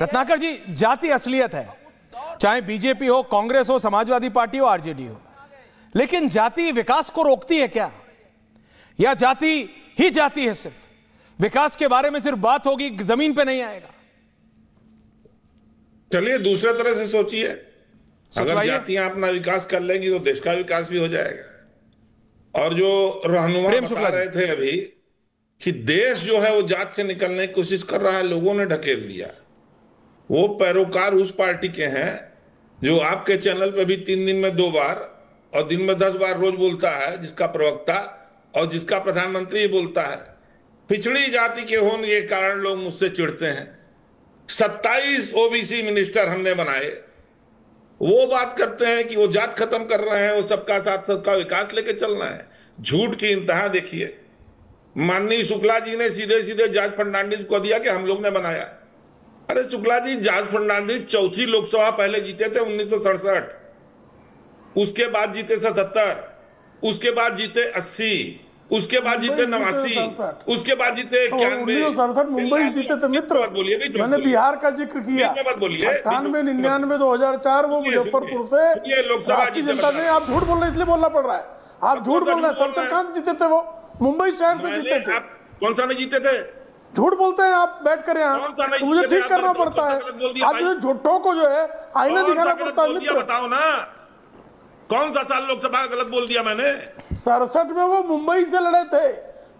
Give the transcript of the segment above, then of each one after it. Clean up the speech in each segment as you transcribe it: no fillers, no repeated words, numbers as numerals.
रत्नाकर जी, जाति असलियत है, चाहे बीजेपी हो, कांग्रेस हो, समाजवादी पार्टी हो, आरजेडी हो, लेकिन जाति विकास को रोकती है क्या? या जाति ही जाति है, सिर्फ विकास के बारे में सिर्फ बात होगी, जमीन पे नहीं आएगा? चलिए दूसरे तरह से सोचिए, अगर जातियां अपना विकास कर लेंगी तो देश का विकास भी हो जाएगा। और जो रहनुमा बता रहे थे अभी कि देश जो है वो जात से निकलने की कोशिश कर रहा है, लोगों ने ढकेल दिया। वो पैरोकार उस पार्टी के हैं जो आपके चैनल पे भी 3 दिन में 2 बार और दिन में 10 बार रोज बोलता है, जिसका प्रवक्ता और जिसका प्रधानमंत्री बोलता है। पिछड़ी जाति के होने के कारण लोग मुझसे चिढ़ते हैं। 27 ओबीसी मिनिस्टर हमने बनाए, वो बात करते हैं कि वो जात खत्म कर रहे हैं, वो सबका साथ सबका विकास लेके चलना है। झूठ की इंतहा देखिए। माननीय शुक्ला जी ने सीधे सीधे जॉर्ज फर्नांडिस को दिया कि हम लोग ने बनाया। अरे शुक्ला जी, जॉर्ज फर्नांडिस 4थी लोकसभा पहले जीते थे 1967, उसके बाद जीते 77, उसके बाद जीते 80, उसके बाद जीते 89, उसके बाद जीते 91। 1967 मुंबई जीते थे मित्र। मैंने बिहार का जिक्र किया। 98, 99, 2004 वो मुजफ्फरपुर से लोकसभा जनता ने। आप झूठ बोल रहे, इसलिए बोलना पड़ रहा है। आप झूठ बोल रहे हैं। तब तक कहां जीते थे वो? मुंबई शहर से जीते थे। कौन सा नहीं जीते थे? झूठ बोलते हैं आप बैठ कर यहाँ। तो मुझे ठीक करना पड़ता है। आप जो झूठों को जो है आईना दिखाना पड़ता है मित्र। बताओ ना, कौन सा साल लोकसभा गलत बोल दिया मैंने? 67 में वो मुंबई से लड़े थे।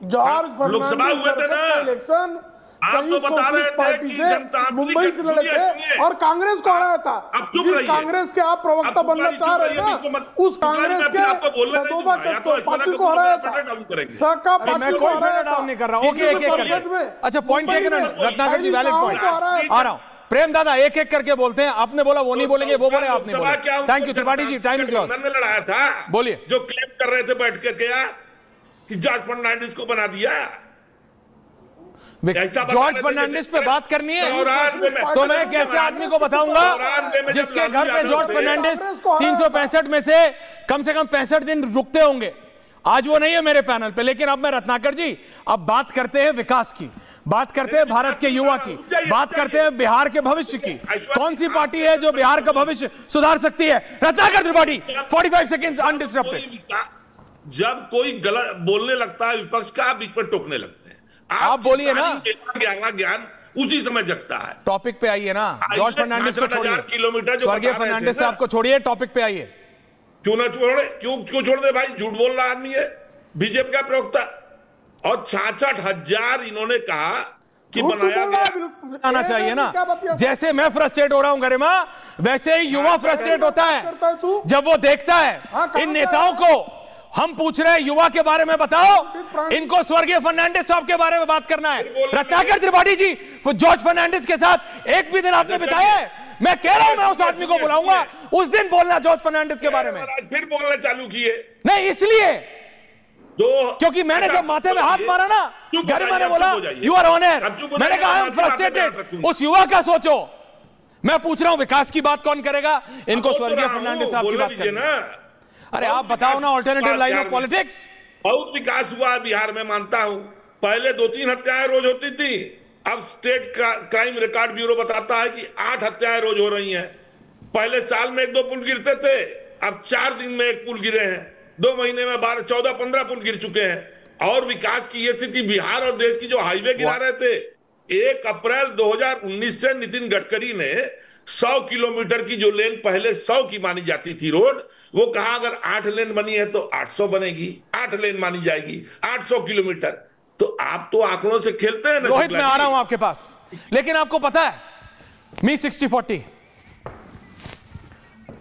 जॉर्ज लोकसभा हुए थे ना इलेक्शन, आप तो बता रहे थे कि जनता मुंबई से लड़े थे और कांग्रेस को हराया था। जिस कांग्रेस के आप प्रवक्ता बनना चाह रहे हैं ना, उस कांग्रेस के सदोबा पार्टी को हराया था। सका पार्टी को हराया था। नहीं कर रहा। ओके, एक-एक। अच्छा, पॉइंट टेकन रत्नाकर जी, वैलिड पॉइंट। आ रहा हूं। प्रेम दादा एक-एक करके बोलते हैं। आपने बोला वो नहीं बोलेंगे, वो बोले आप नहीं बोले। Thank you Tripathi ji, time is lost. मैंने लड़ाया था, बोलिए। जो क्लेम कर रहे थे बैठ के क्या कि जॉर्ज फर्नांडिस को बना दिया। जॉर्ज फर्नांडिस पे बात करनी है तो मैं कैसे आदमी को बताऊंगा जिसके घर पे जॉर्ज फर्नांडिस 365 में से कम 65 दिन रुकते होंगे। आज वो नहीं है मेरे पैनल पे, लेकिन अब मैं रत्नाकर जी, अब बात करते हैं विकास की, बात करते हैं भारत के युवा की, बात करते हैं बिहार के भविष्य की। कौन सी पार्टी है जो बिहार का भविष्य सुधार सकती है? Ratnakar Tripathi, 45 seconds undisturbed. जब कोई गलत बोलने लगता है विपक्ष का, आप बीच में टोकने लगते हैं। आप बोलिए ना। ज्ञान उसी समय जगता है। टॉपिक पे आइए ना। जॉर्ज फर्नांडिस को छोड़िए, किलोमीटर स्वर्गीय फर्नांडिस साहब को छोड़िए, टॉपिक पे आइए। क्यों ना छोड़े? क्यों छोड़ दे भाई? झूठ बोल रहा आदमी है, बीजेपी का प्रवक्ता। और 66,000 इन्होंने कहा कि बनाया गया। आना चाहिए ना। जैसे मैं फ्रस्ट्रेट हो रहा हूं गरिमा, वैसे ही युवा फ्रस्ट्रेट होता है जब वो देखता है इन नेताओं को। हम पूछ रहे हैं युवा के बारे में बताओ, इनको स्वर्गीय फर्नांडिस साहब के बारे में बात करना है। रत्नाकर त्रिपाठी जी, जॉर्ज फर्नांडिस के साथ एक भी दिन आपने बिताया है? मैं कह रहा हूं, मैं उस आदमी को बुलाऊंगा, उस दिन बोलना जॉर्ज फर्नांडिस के बारे में। फिर बोलना चालू किए? नहीं, इसलिए क्योंकि मैंने जब माथे में हाथ मारा ना, गरिमा ने बोला यू आर ऑनर, मैंने कहा आई एम फ्रस्ट्रेटेड। उस युवा का सोचो। मैं पूछ रहा हूं विकास की बात कौन करेगा? इनको स्वर्गीय फर्नांडिस साहब की बात करना। अरे आप बताओ ना, ऑल्टरनेटिव लाइन ऑफ पॉलिटिक्स। बहुत विकास हुआ बिहार में, मानता हूं। पहले 2-3 हत्याएं रोज होती थी, अब स्टेट क्राइम रिकॉर्ड ब्यूरो बताता है कि 8 हत्याएं रोज हो रही हैं। पहले साल में 1-2 पुल गिरते थे, अब 4 दिन में 1 पुल गिरे हैं। 2 महीने में 12, 14, 15 पुल गिर चुके हैं। और विकास की ये स्थिति, बिहार और देश की जो हाईवे गिरा रहे थे, 1 अप्रैल 2019 से नितिन गडकरी ने 100 किलोमीटर की जो लेन पहले 100 की मानी जाती थी रोड, वो कहा अगर 8 लेन बनी है तो 800 बनेगी, 8 लेन मानी जाएगी, 800 किलोमीटर। तो आप तो आंकड़ों से खेलते हैं ना। रोहित, मैं आ रहा हूं आपके पास, लेकिन आपको पता है मी 60-40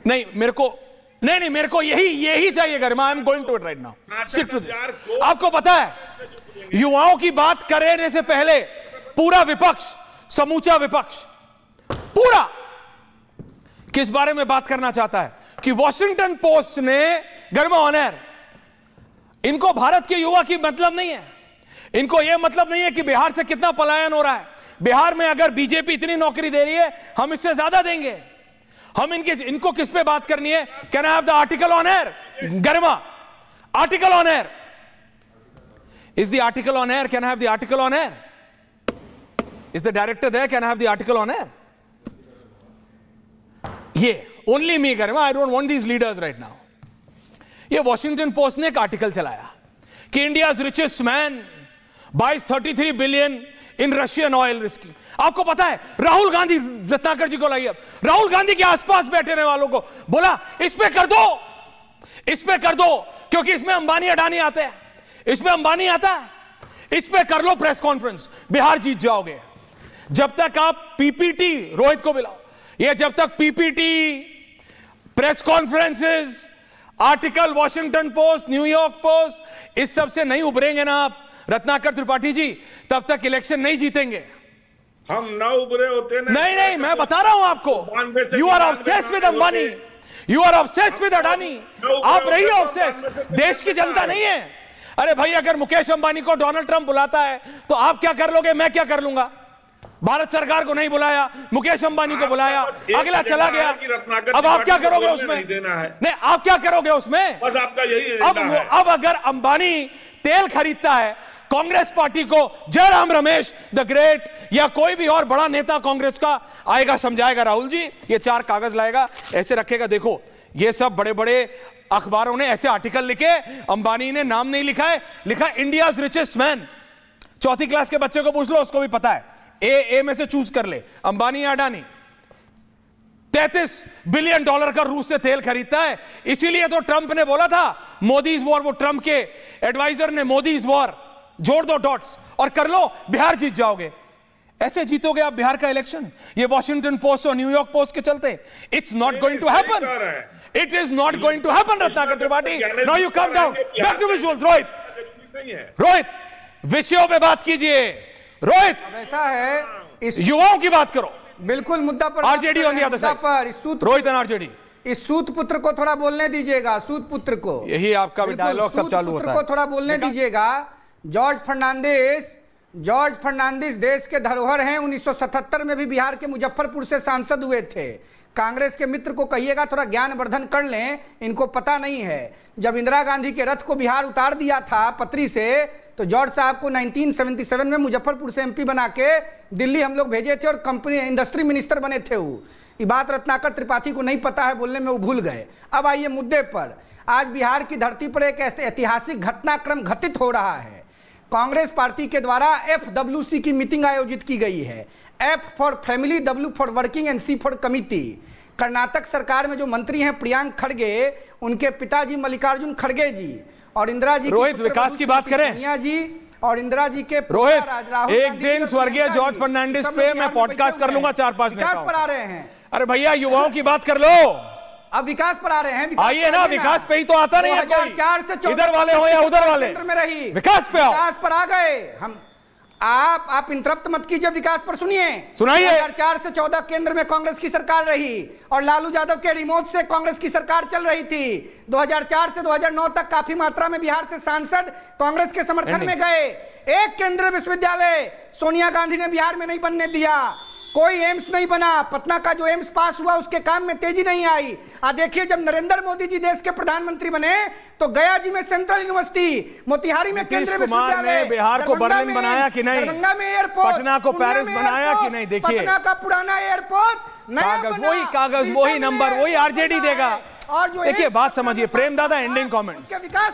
नहीं, मेरे को नहीं, मेरे को यही चाहिए Garima. I am going to it right now. Stick to this. आपको पता है युवाओं की बात करने से पहले पूरा विपक्ष, समूचा विपक्ष पूरा किस बारे में बात करना चाहता है कि वॉशिंगटन पोस्ट ने, गरिमा ऑनर, इनको भारत के युवा की मतलब नहीं है। इनको यह मतलब नहीं है कि बिहार से कितना पलायन हो रहा है। बिहार में अगर बीजेपी इतनी नौकरी दे रही है, हम इससे ज्यादा देंगे। हम इनको किस पे बात करनी है? Can I have the article on air? Garima, article on air. Is the article on air? Can I have the article on air? Is the director there? Can I have the article on air? ये only me Garima, I don't want these leaders right now. ये Washington Post ने एक article चलाया कि India's richest man buys 33 billion in Russian oil risk. आपको पता है राहुल गांधी, रत्नाकर जी को लाइए, अब राहुल गांधी के आसपास बैठने वालों को बोला इस पे कर दो, इस पे कर दो, क्योंकि इसमें अंबानी अडानी आते हैं, इसमें अंबानी आता है, इस पे कर लो प्रेस कॉन्फ्रेंस, बिहार जीत जाओगे। जब तक आप पीपीटी, रोहित को बुलाओ, ये जब तक PPT, press conferences, article Washington post, New York post, इस सब से नहीं उभरेंगे ना आप रत्नाकर त्रिपाठी जी, तब तक इलेक्शन नहीं जीतेंगे। हम ना उभरे होते ना। नहीं, मैं बता रहा हूं आपको, you are obsessed with Ambani, you are obsessed with Adani, आप रहिए ऑब्सेस्ड, देश की जनता नहीं है। अरे भाई, अगर मुकेश अंबानी को डोनाल्ड ट्रंप बुलाता है तो आप क्या कर लोगे, मैं क्या कर लूंगा? भारत सरकार को नहीं बुलाया, मुकेश अंबानी को बुलाया, अगला चला गया, अब आप क्या करोगे उसमें? नहीं, आप क्या करोगे उसमें? बस आपका यही अब अगर अंबानी तेल खरीदता है, कांग्रेस पार्टी को जयराम रमेश द ग्रेट या कोई भी और बड़ा नेता कांग्रेस का आएगा, समझाएगा राहुल जी, ये 4 कागज लाएगा, ऐसे रखेगा, देखो ये सब बड़े बड़े अखबारों ने ऐसे आर्टिकल लिखे, अंबानी ने नाम नहीं लिखा है, लिखा India's richest man. 4th class के बच्चे को पूछ लो, उसको भी पता है, ए में से चूज कर ले, अंबानी या अडानी। 33 बिलियन डॉलर का रूस से तेल खरीदता है, इसीलिए तो ट्रंप ने बोला था मोदीज वॉर, वो ट्रंप के एडवाइजर ने मोदीज वॉर, जोड़ दो डॉट्स और कर लो, बिहार जीत जाओगे। ऐसे जीतोगे आप बिहार का इलेक्शन, ये वॉशिंगटन पोस्ट और न्यूयॉर्क पोस्ट के चलते। It's not going to happen, it is not going to happen Ratnakar Tripathi. Now you come down, back to visuals. Rohit विषयों पे बात कीजिए। रोहित, ऐसा है, इस युवाओं की बात करो, बिल्कुल मुद्दा पर, RJD on the other side, Rohit and RJD. इस सूत पुत्र को थोड़ा बोलने दीजिएगा, सूत पुत्र को, यही आपका भी डायलॉग सब चालू होता है, को थोड़ा बोलने दीजिएगा। जॉर्ज फर्नांडिस देश के धरोहर हैं, 1977 में भी बिहार के मुजफ्फरपुर से सांसद हुए थे। कांग्रेस के मित्र को कहिएगा थोड़ा ज्ञानवर्धन कर लें, इनको पता नहीं है। जब इंदिरा गांधी के रथ को बिहार उतार दिया था पत्री से, तो जॉर्ज साहब को 1977 में मुजफ्फरपुर से एमपी बना के दिल्ली हम लोग भेजे थे और कंपनी इंडस्ट्री मिनिस्टर बने थे वो। ये बात रत्नाकर त्रिपाठी को नहीं पता है, बोलने में वो भूल गए। अब आइए मुद्दे पर। आज बिहार की धरती पर एक ऐतिहासिक घटनाक्रम घटित हो रहा है। कांग्रेस पार्टी के द्वारा FWC की मीटिंग आयोजित की गई है, F for family, W for working and C for committee. Karnataka सरकार में जो मंत्री हैं प्रियांक खड़गे, उनके पिताजी मल्लिकार्जुन खड़गे जी और इंदिरा जी, रोहित विकास की बात करें, सोनिया जी और इंदिरा जी के रोहित, एक दिन स्वर्गीय जॉर्ज फर्नांडिस पे मैं पॉडकास्ट कर लूंगा 4-5 विकास पर आ रहे हैं। अरे भैया, युवाओं की बात कर लो, अब विकास पर आ रहे हैं। आइए ना, विकास पे ही तो आता नहीं है कोई, 2004 से 14 इधर वाले हो या उधर वाले, में रही, विकास पे आओ। विकास पर आ गए हम। आप इंटरप्ट मत कीजिए, विकास पर सुनिए। सुनाइए। 2004 से 14 केंद्र में कांग्रेस की सरकार रही और लालू यादव के रिमोट से कांग्रेस की सरकार चल रही थी। 2004 से 2009 तक काफी मात्रा में बिहार से सांसद कांग्रेस के समर्थन में गए। एक केंद्रीय विश्वविद्यालय सोनिया गांधी ने बिहार में नहीं बनने दिया, कोई एम्स नहीं बना। पटना का जो एम्स पास हुआ उसके काम में तेजी नहीं आई। देखिए, जब नरेंद्र मोदी जी देश के प्रधानमंत्री बने तो गया जी में सेंट्रल यूनिवर्सिटी, मोतिहारी में केंद्रीय विश्वविद्यालय, बिहार को बर्लिन बनाया कि नहीं, दरभंगा में एयरपोर्ट, पटना को पेरिस बनाया कि नहीं। देखिए, पटना का पुराना एयरपोर्ट, कागज वही नंबर वही आरजेडी देगा। और जो देखिए, बात समझिए प्रेम दादा, एंडिंग कमेंट्स,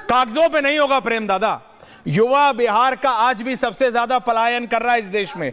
कागजों पे नहीं होगा प्रेम दादा। युवा बिहार का आज भी सबसे ज्यादा पलायन कर रहा है इस देश में।